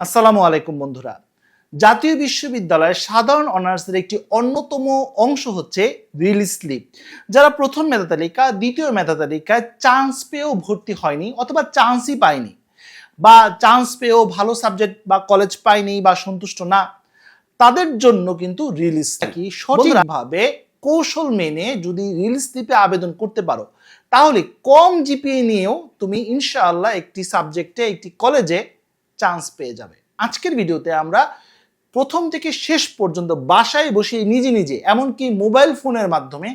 আসসালামু আলাইকুম বন্ধুরা। জাতীয় বিশ্ববিদ্যালয়ের সাধারণ অনার্সের একটি অন্যতম অংশ হচ্ছে রিলিজ স্লিপ। যারা প্রথম মেধা তালিকা, দ্বিতীয় মেধা তালিকায় চান্স পেয়েও ভর্তি হয়নি অথবা চান্সই পায়নি, বা চান্স পেয়েও ভালো সাবজেক্ট বা কলেজ পায়নি বা সন্তুষ্ট না, তাদের জন্য কিন্তু রিলিজ কি সঠিকভাবে কৌশল মেনে যদি রিলিজ স্লিপে আবেদন করতে পারো, তাহলে কম জিপিএ নিয়েও তুমি ইনশাআল্লাহ একটি সাবজেক্টে একটি কলেজে চান্স পেয়ে যাবে। আজকের ভিডিওতে আমরা প্রথম থেকে শেষ পর্যন্ত বাসায় বসে নিজে নিজে এমনকি মোবাইল ফোনের মাধ্যমে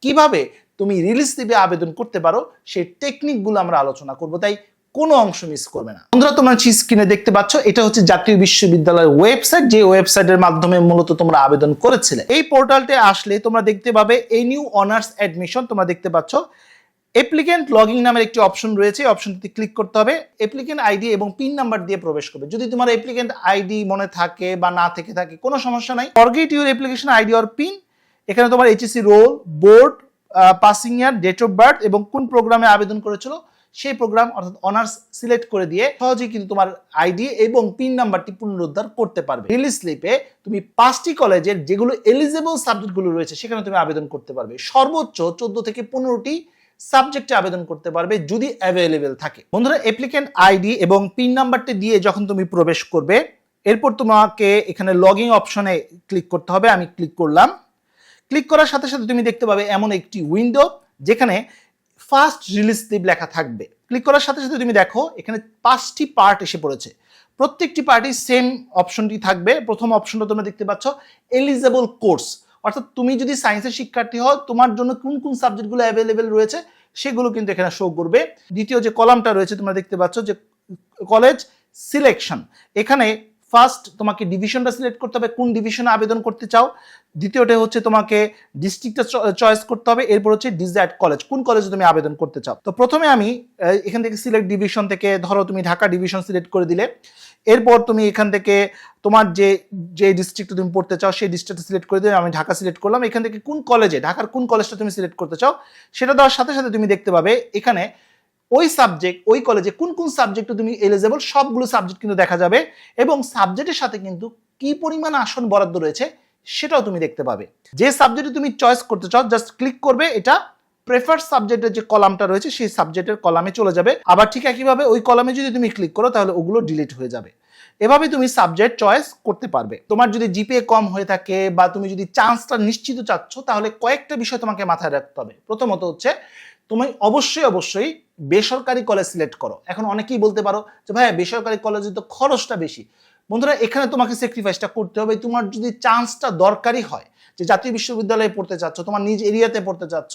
কিভাবে তুমি রিলিজ স্লিপে আবেদন করতে পারো সেই টেকনিকগুলো আমরা আলোচনা করব, তাই কোনো অংশ মিস করবে না। বন্ধুরা, তোমরা স্ক্রিনে দেখতে পাচ্ছ এটা হচ্ছে জাতীয় বিশ্ববিদ্যালয়ের ওয়েবসাইট, যে ওয়েবসাইটের মাধ্যমে মূলত তোমরা আবেদন করেছিলে। এই পোর্টালতে আসলে তোমরা দেখতে পাবে এই নিউ অনার্স অ্যাডমিশন, তোমরা দেখতে পাচ্ছ অ্যাপ্লিকেন্ট লগইন নামের একটি অপশন রয়েছে। অপশনটিতে ক্লিক করতে হবে, অ্যাপ্লিকেন্ট আইডি এবং পিন নাম্বার দিয়ে প্রবেশ করবে। যদি তোমার অ্যাপ্লিকেন্ট আইডি মনে থাকে বা না থেকে থাকে কোনো সমস্যা নাই, forget your application ID or pin. এখানে তোমার HSC roll, board, passing year, date of birth এবং কোন প্রোগ্রামে আবেদন করেছিল সেই প্রোগ্রাম অর্থাৎ অনার্স সিলেক্ট করে দিয়ে সহজেই কিন্তু তোমার আইডি এবং পিন নাম্বারটি পুনরুদ্ধার করতে পারবে। রিলিজ স্লিপে তুমি 5টি কলেজের যেগুলো এলিজিবল সাবজেক্টগুলো রয়েছে সেখানে তুমি আবেদন করতে পারবে। সর্বোচ্চ 14 থেকে 15টি সাবজেক্টে আবেদন করতে পারবে যদি অ্যাভেলেবেল থাকে। বন্ধুরা, অ্যাপ্লিকেন্ট আইডি এবং পিন নাম্বারটি দিয়ে যখন তুমি প্রবেশ করবে, এরপর তোমাকে এখানে লগইন অপশনে ক্লিক করতে হবে। আমি ক্লিক করলাম। ক্লিক করার সাথে সাথে তুমি দেখতে পাবে এমন একটি উইন্ডো যেখানে ফার্স্ট রিলিজ স্লিপ লেখা থাকবে। ক্লিক করার সাথে সাথে তুমি দেখো এখানে 5টি পার্ট এসে পড়েছে। প্রত্যেকটি পার্টি সেম অপশনটি থাকবে। প্রথম অপশনটা তোমরা দেখতে পাচ্ছ এলিজেবল কোর্স, অর্থাৎ তুমি যদি সায়েন্সের শিক্ষার্থী হও তোমার জন্য কোন কোন সাবজেক্টগুলো অ্যাভেলেবেল রয়েছে সেগুলো কিন্তু এখানে শো করবে। দ্বিতীয় যে কলামটা রয়েছে তোমরা দেখতে পাচ্ছ যে কলেজ সিলেকশন, এখানে ফার্স্ট তোমাকে ডিভিশনটা সিলেক্ট করতে হবে, কোন ডিভিশনে আবেদন করতে চাও। দ্বিতীয়টা হচ্ছে তোমাকে ডিস্ট্রিক্টটা চয়েস করতে হবে। এরপর হচ্ছে ডিজায়ার্ড কলেজ, কোন কলেজে তুমি আবেদন করতে চাও। তো প্রথমে আমি এখান থেকে সিলেক্ট ডিভিশন থেকে ধরো তুমি ঢাকা ডিভিশন সিলেক্ট করে দিলে। এরপর তুমি এখান থেকে তোমার যে ডিস্ট্রিক্টে তুমি পড়তে চাও সেই ডিস্ট্রিক্টটা সিলেক্ট করে দিলে। আমি ঢাকা সিলেক্ট করলাম। এখান থেকে কোন কলেজে, ঢাকার কোন কলেজটা তুমি সিলেক্ট করতে চাও সেটা দেওয়ার সাথে সাথে তুমি দেখতে পাবে এখানে ওই সাবজেক্ট, ওই কলেজে কোন কোন সাবজেক্টে তুমি এলিজেবল সবগুলো সাবজেক্ট কিন্তু দেখা যাবে এবং সাবজেক্টের সাথে কিন্তু কি পরিমাণ আসন বরাদ্দ রয়েছে সেটাও তুমি দেখতে পাবে। যে সাবজেক্টে তুমি চয়েস করতে চাও জাস্ট ক্লিক করবে, এটা প্রেফার সাবজেক্টের যে কলামটা রয়েছে সেই সাবজেক্টের কলামে চলে যাবে। আবার ঠিক একইভাবে ওই কলামে যদি তুমি ক্লিক করো তাহলে ওগুলো ডিলিট হয়ে যাবে। এভাবে তুমি সাবজেক্ট চয়েস করতে পারবে। তোমার যদি জিপিএ কম হয়ে থাকে বা তুমি যদি চান্সটা নিশ্চিত চাচ্ছ তাহলে কয়েকটা বিষয় তোমাকে মাথায় রাখতে হবে। প্রথমত হচ্ছে তুমি অবশ্যই বেসরকারি কলেজ সিলেক্ট করো। এখন অনেকেই বলতে পারো যে ভাইয়া বেসরকারি কলেজে তো খরচটা বেশি। বন্ধুরা, এখানে তোমাকে স্যাক্রিফাইসটা করতে হবে। তোমার যদি চান্সটা দরকারি হয় যে জাতীয় বিশ্ববিদ্যালয়ে পড়তে চাচ্ছ, তোমার নিজ এরিয়াতে পড়তে চাচ্ছ,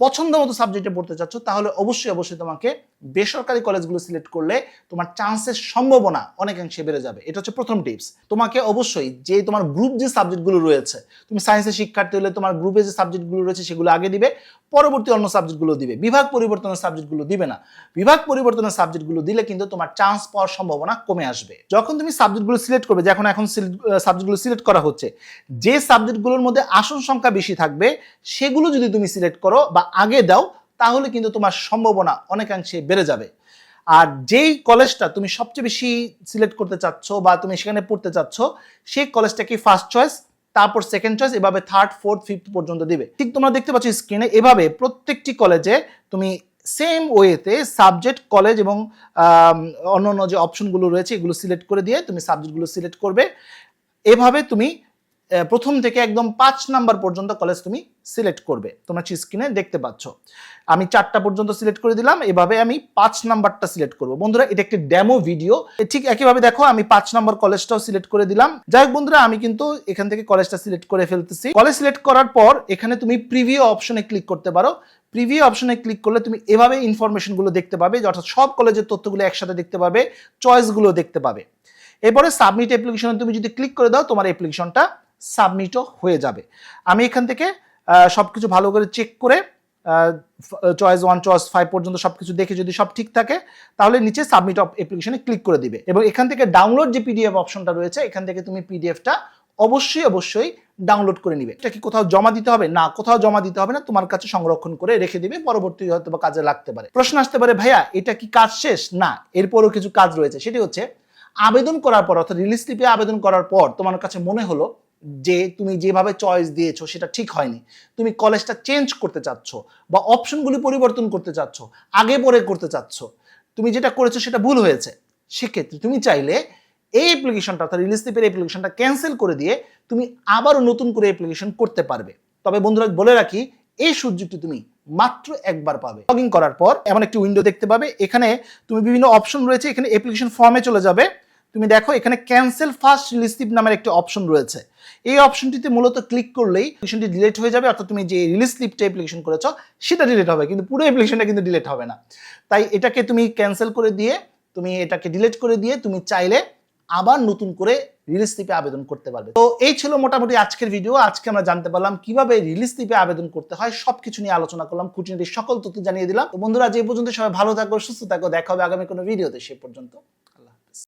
পছন্দ মতো সাবজেক্টে পড়তে চাচ্ছ, তাহলে অবশ্যই তোমাকে বেসরকারি কলেজগুলো সিলেক্ট করলে তোমার চান্সের সম্ভাবনা অনেকাংশে বেড়ে যাবে। এটা হচ্ছে প্রথম টিপস। তোমাকে অবশ্যই যে তোমার গ্রুপ যে সাবজেক্টগুলো রয়েছে, তুমি সায়েন্সের শিক্ষার্থী হলে তোমার গ্রুপে যে সাবজেক্টগুলো রয়েছে সেগুলো আগে দিবে, পরবর্তী অন্য সাবজেক্টগুলো দিবে। বিভাগ পরিবর্তনের সাবজেক্টগুলো দিবে না। বিভাগ পরিবর্তনের সাবজেক্টগুলো দিলে কিন্তু তোমার চান্স পাওয়ার সম্ভাবনা কমে আসবে। যখন তুমি সাবজেক্টগুলো সিলেক্ট করবে, যে এখন সাবজেক্টগুলো সিলেক্ট করা হচ্ছে, যে সাবজেক্টগুলোর মধ্যে আসন সংখ্যা বেশি থাকবে সেগুলো যদি তুমি সিলেক্ট করো বা আগে দাও তাহলে কিন্তু তোমার সম্ভাবনা অনেকাংশে বেড়ে যাবে। আর যেই কলেজটা তুমি সবচেয়ে বেশি সিলেক্ট করতে চাচ্ছ বা তুমি সেখানে পড়তে চাচ্ছ সেই কলেজটাকে ফার্স্ট চয়েস, তারপর সেকেন্ড চয়েস, এভাবে থার্ড, ফোর্থ, ফিফথ পর্যন্ত দিবে। ঠিক তোমরা দেখতে পাচ্ছ স্ক্রিনে এভাবে প্রত্যেকটি কলেজে তুমি সেম ওয়েতে সাবজেক্ট, কলেজ এবং অন্যান্য যে অপশনগুলো রয়েছে এগুলো সিলেক্ট করে দিয়ে তুমি সাবজেক্টগুলো সিলেক্ট করবে। এভাবে তুমি প্রথম থেকে একদম 5 নাম্বার পর্যন্ত কলেজ তুমি সিলেক্ট করবে। তোমরা স্ক্রিনে দেখতে পাচ্ছ আমি 4টা পর্যন্ত সিলেক্ট করে দিলাম। এভাবে আমি 5 নাম্বারটা সিলেক্ট করব। বন্ধুরা, এটা একটি ডেমো ভিডিও। ঠিক একইভাবে দেখো আমি 5 নাম্বার কলেজটাও সিলেক্ট করে দিলাম। যাই হোক বন্ধুরা, আমি কিন্তু এখান থেকে কলেজটা সিলেক্ট করে ফেলতেছি। কলেজ সিলেক্ট করার পর এখানে তুমি প্রিভিউ অপশনে ক্লিক করতে পারো। প্রিভিউ অপশনে ক্লিক করলে তুমি এভাবে ইনফরমেশনগুলো দেখতে পাবে, অর্থাৎ সব কলেজের তথ্যগুলো একসাথে দেখতে পাবে, চয়েসগুলো দেখতে পাবে। এরপরে সাবমিট অ্যাপ্লিকেশনে তুমি যদি ক্লিক করে দাও তোমার অ্যাপ্লিকেশনটা সাবমিটও হয়ে যাবে। আমি এখান থেকে সবকিছু ভালো করে চেক করে চয়েস 1, চয়েস 5 পর্যন্ত সবকিছু দেখে যদি সব ঠিক থাকে তাহলে নিচে সাবমিট অ্যাপ্লিকেশনে ক্লিক করে দিবে এবং এখান থেকে ডাউনলোড যে পিডিএফ অপশনটা রয়েছে এখান থেকে তুমি পিডিএফটা অবশ্যই ডাউনলোড করে নিবে। এটা কি কোথাও জমা দিতে হবে? না, কোথাও জমা দিতে হবে না, তোমার কাছে সংরক্ষণ করে রেখে দিবে, পরবর্তী হয়তো কাজে লাগতে পারে। প্রশ্ন আসতে পারে ভাইয়া এটা কি কাজ শেষ? না, এরপরও কিছু কাজ রয়েছে। সেটি হচ্ছে আবেদন করার পর অর্থাৎ রিলিজ স্লিপে আবেদন করার পর তোমার কাছে মনে হলো যে তুমি যেভাবে চয়েস দিয়েছো সেটা ঠিক হয়নি, তুমি কলেজটা চেঞ্জ করতে চাচ্ছ বা অপশনগুলি পরিবর্তন করতে চাচ্ছ, আগে পরে করতে চাচ্ছ, তুমি যেটা করেছো সেটা ভুল হয়েছে, সেক্ষেত্রে তুমি চাইলে এই অ্যাপ্লিকেশনটা অর্থাৎ রিলিজ স্লিপের অ্যাপ্লিকেশনটা ক্যান্সেল করে দিয়ে তুমি আবারও নতুন করে অ্যাপ্লিকেশন করতে পারবে। তবে বন্ধুরা বলে রাখি, এই সুযোগটি তুমি মাত্র একবার পাবে। লগ ইন করার পর এমন একটি উইন্ডো দেখতে পাবে, এখানে তুমি বিভিন্ন অপশন রয়েছে, এখানে অ্যাপ্লিকেশন ফর্মে চলে যাবে, তুমি দেখো এখানে ক্যান্সেল ফার্স্ট রিলিজ স্লিপ নামের একটি অপশন রয়েছে। এই অপশনটিতে মূলত ক্লিক করলেই অ্যাপ্লিকেশনটি ডিলিট হয়ে যাবে, অর্থাৎ তুমি যে রিলিজ স্লিপটা অ্যাপ্লিকেশন করেছো সেটা ডিলিট হবে, কিন্তু পুরো অ্যাপ্লিকেশনটা কিন্তু ডিলিট হবে না। তাই এটাকে তুমি ক্যান্সেল করে দিয়ে, তুমি এটাকে ডিলিট করে দিয়ে তুমি চাইলে আবার নতুন করে রিলিজ স্লিপে আবেদন করতে পারবে। তো এই ছিল মোটামুটি আজকের ভিডিও। আজকে আমরা জানতে পারলাম কিভাবে রিলিজ স্লিপে আবেদন করতে হয়, সবকিছু নিয়ে আলোচনা করলাম, খুঁটিনাটি সকল তথ্য জানিয়ে দিলাম। তো বন্ধুরা, যে পর্যন্ত সবাই ভালো থাকো, সুস্থ থাকো, দেখা হবে আগামী কোনো ভিডিওতে। সে পর্যন্ত